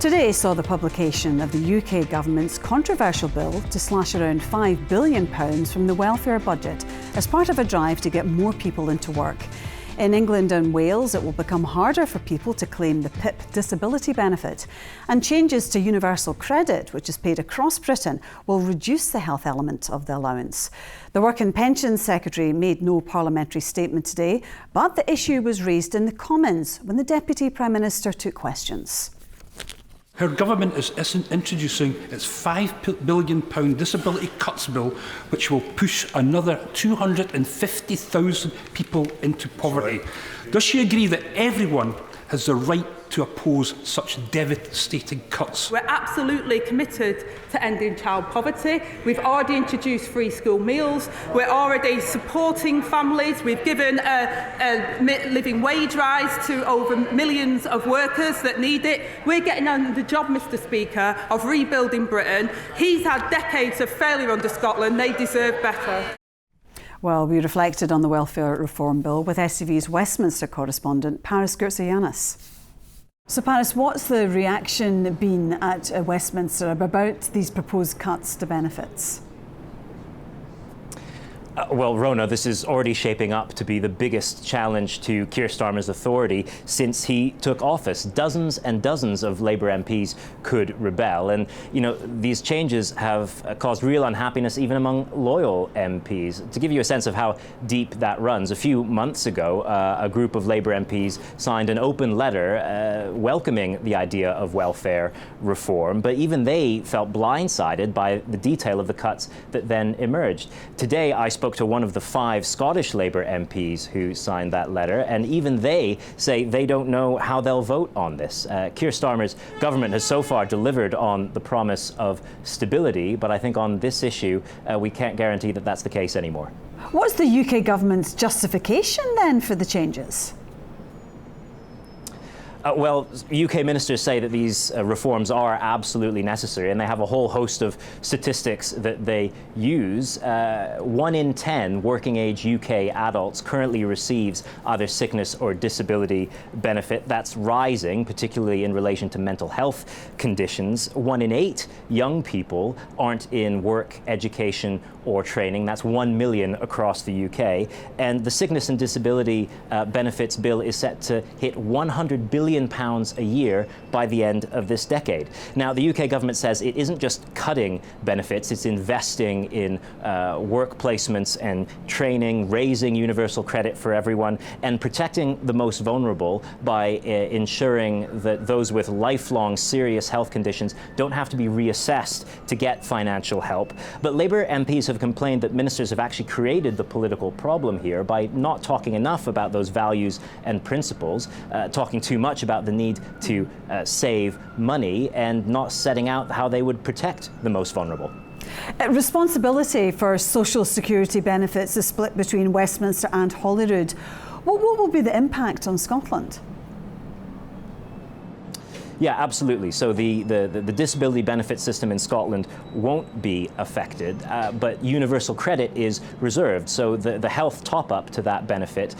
Today saw the publication of the UK government's controversial bill to slash around £5 billion from the welfare budget as part of a drive to get more people into work. In England and Wales, it will become harder for people to claim the PIP disability benefit. And changes to universal credit, which is paid across Britain, will reduce the health element of the allowance. The Work and Pensions Secretary made no parliamentary statement today, but the issue was raised in the Commons when the Deputy Prime Minister took questions. Her government is introducing its £5 billion disability cuts bill, which will push another 250,000 people into poverty. Does she agree that everyone has the right to oppose such devastating cuts? We're absolutely committed to ending child poverty. We've already introduced free school meals. We're already supporting families. We've given a living wage rise to over millions of workers that need it. We're getting on the job, Mr Speaker, of rebuilding Britain. He's had decades of failure under Scotland. They deserve better. Well, we reflected on the welfare reform bill with STV's Westminster correspondent Paris Gourtsoyannis. So Paris, what's the reaction been at Westminster about these proposed cuts to benefits? Well, Rona, this is already shaping up to be the biggest challenge to Keir Starmer's authority since he took office. Dozens and dozens of Labour MPs could rebel. And, you know, these changes have caused real unhappiness even among loyal MPs. To give you a sense of how deep that runs, a few months ago, a group of Labour MPs signed an open letter welcoming the idea of welfare reform. But even they felt blindsided by the detail of the cuts that then emerged. Today, I spoke to one of the 5 Scottish Labour MPs who signed that letter, and even they say they don't know how they'll vote on this. Keir Starmer's government has so far delivered on the promise of stability, but I think on this issue, we can't guarantee that that's the case anymore. What's the UK government's justification then for the changes? Well, UK ministers say that these reforms are absolutely necessary, and they have a whole host of statistics that they use. 1 in 10 working-age UK adults currently receives either sickness or disability benefit. That's rising, particularly in relation to mental health conditions. 1 in 8 young people aren't in work, education, or training. That's 1 million across the UK. And the sickness and disability benefits bill is set to hit £100 billion a year by the end of this decade. Now, the UK government says it isn't just cutting benefits, it's investing in work placements and training, raising universal credit for everyone, and protecting the most vulnerable by ensuring that those with lifelong serious health conditions don't have to be reassessed to get financial help. But Labour MPs have complained that ministers have actually created the political problem here by not talking enough about those values and principles, talking too much about the need to save money, and not setting out how they would protect the most vulnerable. Responsibility for social security benefits is split between Westminster and Holyrood. What will be the impact on Scotland? Yeah, absolutely. So the disability benefit system in Scotland won't be affected, but universal credit is reserved. So the health top-up to that benefit,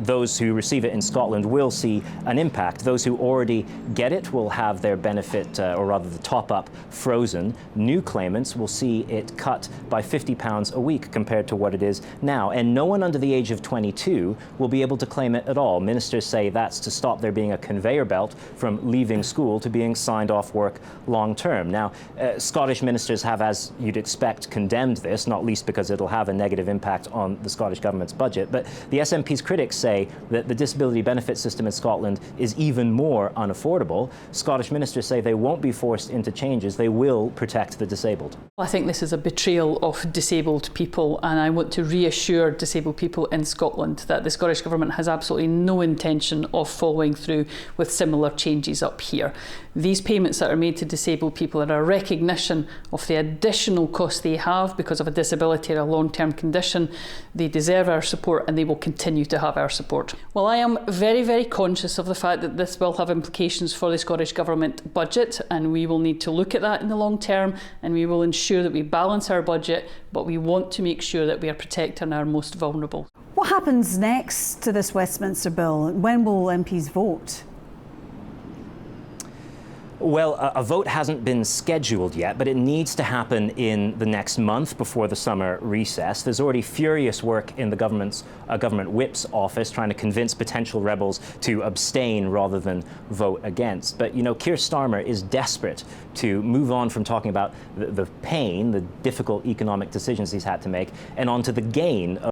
those who receive it in Scotland will see an impact. Those who already get it will have their benefit, or rather the top-up, frozen. New claimants will see it cut by £50 a week compared to what it is now. And no one under the age of 22 will be able to claim it at all. Ministers say that's to stop there being a conveyor belt from leaving school to being signed off work long term. Now, Scottish ministers have, as you'd expect, condemned this, not least because it'll have a negative impact on the Scottish government's budget. But the SNP's critics say that the disability benefit system in Scotland is even more unaffordable. Scottish ministers say they won't be forced into changes. They will protect the disabled. I think this is a betrayal of disabled people, and I want to reassure disabled people in Scotland that the Scottish Government has absolutely no intention of following through with similar changes up here. These payments that are made to disabled people are a recognition of the additional costs they have because of a disability or a long-term condition. They deserve our support, and they will continue to have our support. Well, I am very, very conscious of the fact that this will have implications for the Scottish Government budget, and we will need to look at that in the long term, and we will ensure that we balance our budget, but we want to make sure that we are protecting our most vulnerable. What happens next to this Westminster bill? When will MPs vote? Well, a vote hasn't been scheduled yet, but it needs to happen in the next month before the summer recess. There's already furious work in the government whip's office trying to convince potential rebels to abstain rather than vote against. But, you know, Keir Starmer is desperate to move on from talking about the pain, the difficult economic decisions he's had to make, and on to the gain of